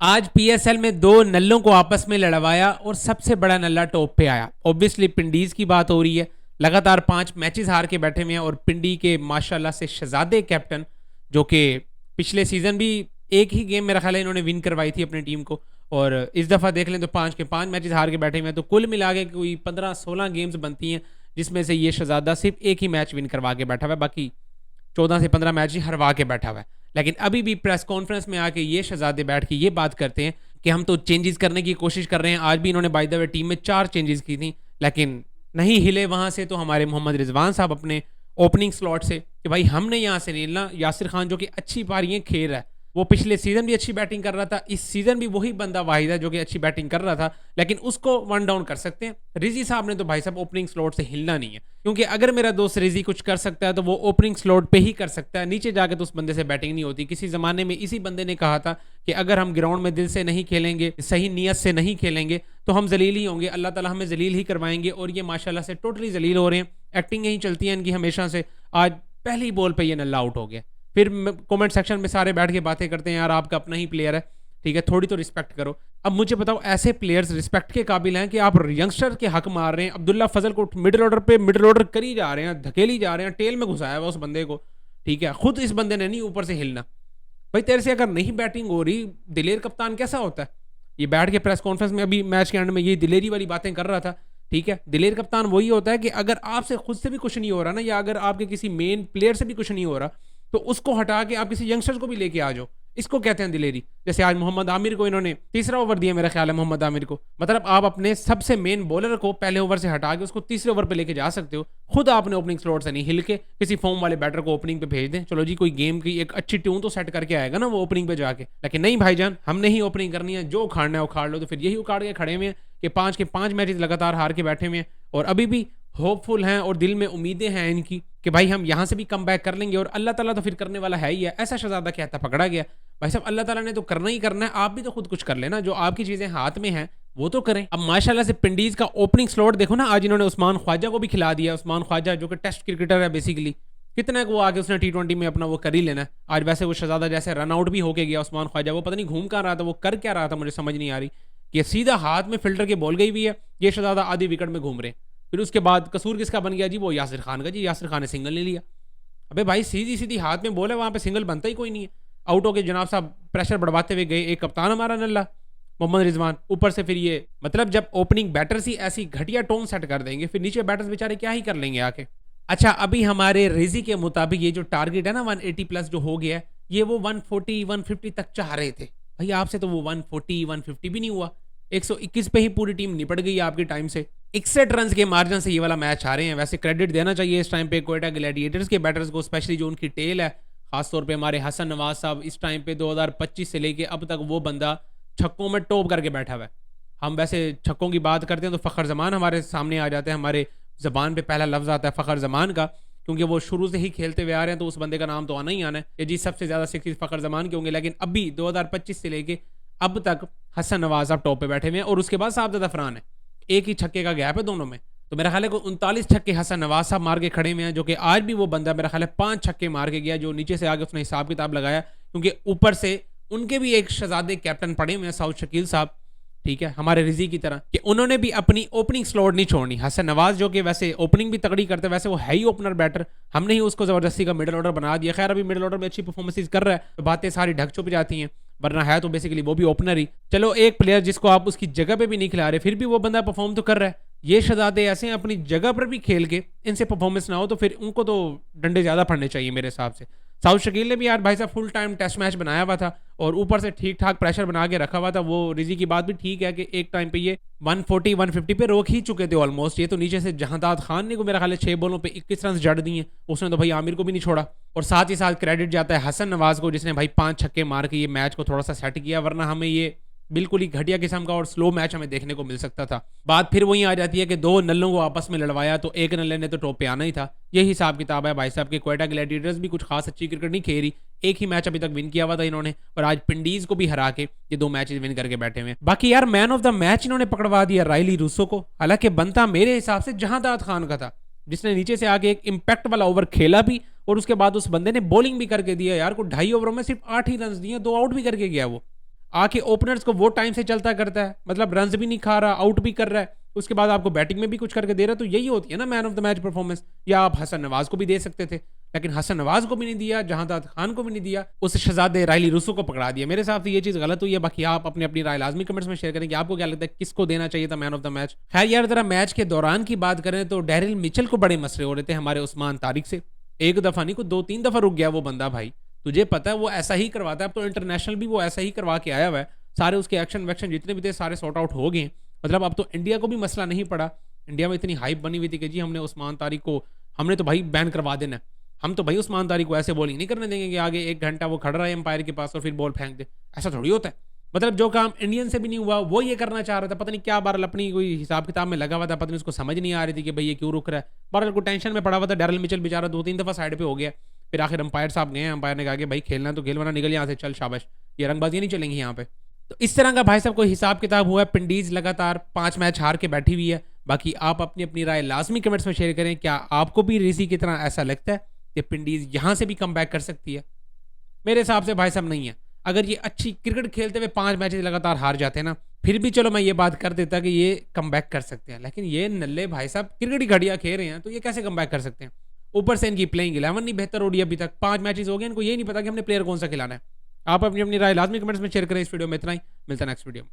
आज पीएसएल में दो नल्लों को आपस में लड़वाया और सबसे बड़ा नल्ला टॉप पे आया। ऑब्वियसली पिंडीज की बात हो रही है, लगातार 5 मैचेस हार के बैठे हुए हैं और पिंडी के माशाल्लाह से शहजादे कैप्टन, जो कि पिछले सीजन भी एक ही गेम मेरा ख्याल है इन्होंने विन करवाई थी अपनी टीम को, और इस दफ़ा देख लें तो 5 के 5 मैचेस हार के बैठे हुए हैं। तो कुल मिला के कोई 15-16 गेम्स बनती हैं जिसमें से ये शहजादा सिर्फ एक ही मैच विन करवा के बैठा हुआ है, बाकी 14 से 15 मैच ही हरवा के बैठा हुआ है। लेकिन अभी भी प्रेस कॉन्फ्रेंस में आके ये शहजादे बैठ के ये बात करते हैं कि हम तो चेंजेस करने की कोशिश कर रहे हैं। आज भी इन्होंने बाय द वे टीम में 4 चेंजेस की थी, लेकिन नहीं हिले वहां से तो हमारे मोहम्मद रिजवान साहब अपने ओपनिंग स्लॉट से कि भाई हमने यहाँ से नहीं हिलना। यासिर खान जो कि अच्छी पारियां खेल रहा है, वो पिछले सीजन भी अच्छी बैटिंग कर रहा था, इस सीजन भी वही बंदा वाहिद है जो कि अच्छी बैटिंग कर रहा था, लेकिन उसको वन डाउन कर सकते हैं। रिजी साहब ने तो भाई साहब ओपनिंग स्लॉट से हिलना नहीं है, क्योंकि अगर मेरा दोस्त रिजी कुछ कर सकता है तो वो ओपनिंग स्लॉट पे ही कर सकता है, नीचे जाके तो उस बंदे से बैटिंग नहीं होती। किसी जमाने में इसी बंदे ने कहा था कि अगर हम ग्राउंड में दिल से नहीं खेलेंगे, सही नीयत से नहीं खेलेंगे तो हम जलील ही होंगे, अल्लाह ताला हमें जलील ही करवाएंगे। और ये माशाल्लाह से टोटली जलील हो रहे हैं, एक्टिंग यही चलती है इनकी हमेशा से। आज पहली बॉल पे ये नल्ला आउट हो गया। फिर कमेंट सेक्शन में सारे बैठ के बातें करते हैं, यार आपका अपना ही प्लेयर है, ठीक है, थोड़ी तो रिस्पेक्ट करो। अब मुझे बताओ, ऐसे प्लेयर्स रिस्पेक्ट के काबिल हैं कि आप यंगस्टर के हक मार रहे हैं। अब्दुल्ला फजल को मिडिल ऑर्डर पे मिडिल ऑर्डर करी जा रहे हैं, धकेली जा रहे हैं, टेल में घुसाया हुआ उस बंदे को, ठीक है, खुद इस बंदे ने नहीं ऊपर से हिलना। भाई तेरे से अगर नहीं बैटिंग हो रही, दिलेर कप्तान कैसा होता है? ये बैठ के प्रेस कॉन्फ्रेंस में अभी मैच के एंड में ये दिलेरी वाली बातें कर रहा था, ठीक है। दिलेर कप्तान वही होता है कि अगर आपसे खुद से भी कुछ नहीं हो रहा ना, या अगर आपके किसी मेन प्लेयर से भी कुछ नहीं हो रहा, तो उसको हटा के आप किसी यंगस्टर्स को भी लेके आ जाओ, इसको कहते हैं दिलेरी। जैसे आज मोहम्मद आमिर को इन्होंने तीसरा ओवर दिया, मेरा ख्याल है मोहम्मद आमिर को, मतलब आप अपने सबसे मेन बॉलर को पहले ओवर से हटा के उसको तीसरे ओवर पे लेके जा सकते हो। खुद आपने ओपनिंग स्लॉट से नहीं हिल के किसी फॉर्म वाले बैटर को ओपनिंग पे भेज दें, चलो जी कोई गेम की एक अच्छी ट्यून तो सेट करके आएगा ना वो ओपनिंग पे जाके। लेकिन नहीं भाईजान, हमने ही ओपनिंग करनी है, जो उखाड़ना है उखाड़ लो। तो फिर यही उखाड़ के खड़े हुए हैं कि 5 के 5 मैचेस लगातार हार के बैठे हुए हैं और अभी भी होपफुल हैं और दिल में उम्मीदें हैं इनकी कि भाई हम यहाँ से भी कम बैक कर लेंगे, और अल्लाह ताला तो फिर करने वाला है ही है। ऐसा शहजादा कहता पकड़ा गया, भाई साहब अल्लाह ताला ने तो करना ही करना है, आप भी तो खुद कुछ कर लेना, जो आपकी चीजें हाथ में हैं वो तो करें। अब माशाल्लाह से पिंडीज का ओपनिंग स्लॉट देखो ना, आज इन्होंने उस्मान ख्वाजा को भी खिला दिया। उस्मान ख्वाजा जो कि टेस्ट क्रिकेटर है बेसिकली, कितना को आगे उसने T20 में अपना वो कर ही लेना है। आज वैसे वो शहजादा जैसे रन आउट भी होके गया उस्मान ख्वाजा, वो पता नहीं घूम कर रहा था, वो कर क्या रहा था मुझे समझ नहीं आ रही कि सीधा हाथ में फिल्टर के बॉल गई हुई है, ये शहजादा आधी विकेट में घूम रहे हैं। फिर उसके बाद कसूर किसका बन गया जी? वो यासिर खान का जी, यासिर खान ने सिंगल ले लिया। अबे भाई सीधी सीधी हाथ में बॉल है, वहां पे सिंगल बनता ही कोई नहीं है। आउट हो के जनाब साहब प्रेशर बढ़वाते हुए गए एक कप्तान हमारा नल्ला मोहम्मद रिजवान, ऊपर से फिर ये मतलब जब ओपनिंग बैटर्स ही ऐसी घटिया टोन सेट कर देंगे, फिर नीचे बैटर्स बेचारे क्या ही कर लेंगे आके। अच्छा, अभी हमारे रेजी के मुताबिक ये जो टारगेट है ना 180 प्लस जो हो गया है, ये वो 140 150 तक चाह रहे थे। भाई आपसे तो वो 140 150 भी नहीं हुआ, 121 पे ही पूरी टीम निपट गई आपके टाइम से। 61 रन के मार्जिन से ये वाला मैच हारे हैं। वैसे क्रेडिट देना चाहिए इस टाइम पे कोयटा ग्लैडिएटर्स के बैटर्स को, स्पेशली जो उनकी टेल है, खासतौर पे हमारे हसन नवाज साहब। इस टाइम पे 2025 से लेके अब तक वो बंदा छक्कों में टॉप करके बैठा हुआ है। हम वैसे छक्कों की बात करते हैं तो फ़खर जमान हमारे सामने आ जाते हैं, हमारे ज़बान पे पहला लफ्ज़ आता है फ़खर जमान का, क्योंकि वो शुरू से ही खेलते हुए आ रहे हैं, तो उस बंदे का नाम तो आना ही आना है कि जी सबसे ज़्यादा 60 फ़खर जमान के होंगे। लेकिन अभी 2025 से लेके अब तक हसन नवाज साहब टॉप पे बैठे हुए हैं, और उसके बाद साहबजादा फरहान है, एक ही छक्के का गैप है दोनों में। तो मेरा ख्याल है 39 छक्के हसन नवाज साहब मार के खड़े हुए हैं, जो कि आज भी वो बंदा मेरा ख्याल है 5 छक्के मार के गया, जो नीचे से आगे उसने हिसाब किताब लगाया, क्योंकि ऊपर से उनके भी एक शहजादे कैप्टन पड़े हुए हैं साउथ शकील साहब, ठीक है, हमारे रिजी की तरह, कि उन्होंने भी अपनी ओपनिंग स्लॉट नहीं छोड़नी। हसन नवाज जो कि वैसे ओपनिंग भी तगड़ी करते हैं, वैसे वो है ही ओपनर बैटर, हमने ही उसको जबरदस्ती का मिडिल ऑर्डर बना दिया। खैर अभी मिडिल ऑर्डर में अच्छी परफॉर्मेंस कर रहा है तो बातें सारी ढक छुप जाती हैं, वरना है तो बेसिकली वो भी ओपनर ही। चलो एक प्लेयर जिसको आप उसकी जगह पे भी नहीं खिला रहे, फिर भी वो बंदा परफॉर्म तो कर रहा है। ये शहजादे ऐसे हैं अपनी जगह पर भी खेल के इनसे परफॉर्मेंस ना हो तो फिर उनको तो डंडे ज्यादा पड़ने चाहिए मेरे हिसाब से। साउथ शकील ने भी यार भाई साहब फुल टाइम टेस्ट मैच बनाया हुआ था और ऊपर से ठीक ठाक प्रेशर बना के रखा हुआ था। वो रिजी की बात भी ठीक है कि एक टाइम पे ये 140 150 पे रोक ही चुके थे ऑलमोस्ट। ये तो नीचे से जहांदाद खान ने को मेरा ख्याल है 6 बॉलों पे 21 रन जड़ दिए, उसने तो भाई आमिर को भी नहीं छोड़ा। और साथ ही साथ क्रेडिट जाता है हसन नवाज को, जिसने भाई 5 छक्के मार के ये मैच को थोड़ा सा सेट किया, वरना हमें ये बिल्कुल ही घटिया किस्म का और स्लो मैच हमें देखने को मिल सकता था। बात फिर वहीं आ जाती है कि दो नल्लों को आपस में लड़वाया तो एक नल्ले ने तो टॉप पे आना ही था। यही हिसाब किताब है भाई साहब के। कोयटा ग्लैडिएटर्स भी कुछ खास अच्छी क्रिकेट नहीं खेली, एक ही मैच अभी तक विन किया हुआ था इन्होंने, और आज पिंडीज को भी हरा के ये 2 मैचेस विन करके बैठे हुए हैं। बाकी यार मैन ऑफ द मैच इन्होंने पकड़वा दिया रायली रूसो को, हालांकि बनता मेरे हिसाब से जहांदाद खान का था, जिसने नीचे से आके एक इंपैक्ट वाला ओवर खेला भी और उसके बाद उस बंदे ने बॉलिंग भी करके दिया। यार को 2.5 ओवरों में सिर्फ 8 ही रन दिए, 2 आउट भी करके गया वो। आके ओपनर्स को वो टाइम से चलता करता है, मतलब रन्स भी नहीं खा रहा, आउट भी कर रहा है, उसके बाद आपको बैटिंग में भी कुछ करके दे रहा है, तो यही होती है ना man of the match performance. या आप हसन नवाज को भी दे सकते थे, लेकिन हसन नवाज को भी नहीं दिया, जहांदाद खान को भी नहीं दिया, उस शहजादे रायली रूसो को पकड़ा दिया। मेरे हिसाब से ये चीज़ गलत हुई है। बाकी आप अपनी अपनी राय लाजमी कमेंट्स में शेयर करें कि आपको क्या लगता है किसको देना चाहिए था मैन ऑफ द मैच। खैर यार, जरा मैच के दौरान की बात करें तो डैरिल मिचेल को बड़े मसले हो रहे थे हमारे उस्मान तारिक से। एक दफ़ा नहीं, को 2-3 दफ़ा रुक गया वो बंदा। भाई तुझे पता है वो ऐसा ही करवाता है, अब तो इंटरनेशनल भी वो ऐसा ही करवा के आया हुआ है। सारे उसके एक्शन वैक्शन जितने भी थे सारे सॉर्ट आउट हो गए। मतलब अब तो इंडिया को भी मसला नहीं पड़ा। इंडिया में इतनी हाइप बनी हुई थी कि जी हमने उस्मान तारिक को, हमने तो भाई बैन करवा देना है, हम तो भाई उस्मान तारिक को ऐसे बॉलिंग नहीं करने देंगे कि आगे 1 घंटा वो खड़ा रहा है एम्पायर के पास और फिर बॉल फेंक दे। ऐसा थोड़ी होता है। मतलब जो काम इंडियन से भी नहीं हुआ वो ये करना चाह रहा था, पता नहीं क्या बार अपनी कोई हिसाब किताब में लगा हुआ था, पता नहीं उसको समझ नहीं आ रही थी कि भाई ये क्यों रुक रहा है। बहरहाल को टेंशन में पड़ा हुआ था। डैरिल मिचेल बेचारा 2-3 दफ़ा साइड पे हो गया। फिर आखिर अंपायर साहब गए, अंपायर ने कहा कि भाई खेलना तो खेल, वरना निकल यहाँ से, चल शाबाश, ये रंगबाजी नहीं चलेंगी यहाँ पे। तो इस तरह का भाई साहब कोई हिसाब किताब हुआ है। पिंडीज लगातार 5 मैच हार के बैठी हुई है। बाकी आप अपनी अपनी राय लाजमी कमेंट्स में शेयर करें। क्या आपको भी रिजी की तरह ऐसा लगता है कि पिंडीज यहाँ से भी कम बैक कर सकती है? मेरे हिसाब से भाई साहब नहीं है। अगर ये अच्छी क्रिकेट खेलते हुए 5 मैचेस लगातार हार जाते हैं ना, फिर भी चलो मैं ये बात कर देता कि ये कम बैक कर सकते हैं, लेकिन ये नल्ले भाई साहब क्रिकेट ही घड़िया खेल रहे हैं, तो ये कैसे कम बैक कर सकते हैं? ऊपर से इनकी प्लेइंग 11 नहीं बेहतर हो रही अभी तक। 5 मैचेस हो गए, इनको ये नहीं पता कि हमने प्लेयर कौन सा खिलाना है। आप अपनी अपनी राय लाजमी कमेंट्स में शेयर करें। इस वीडियो में इतना ही, मिलता है नेक्स्ट वीडियो में।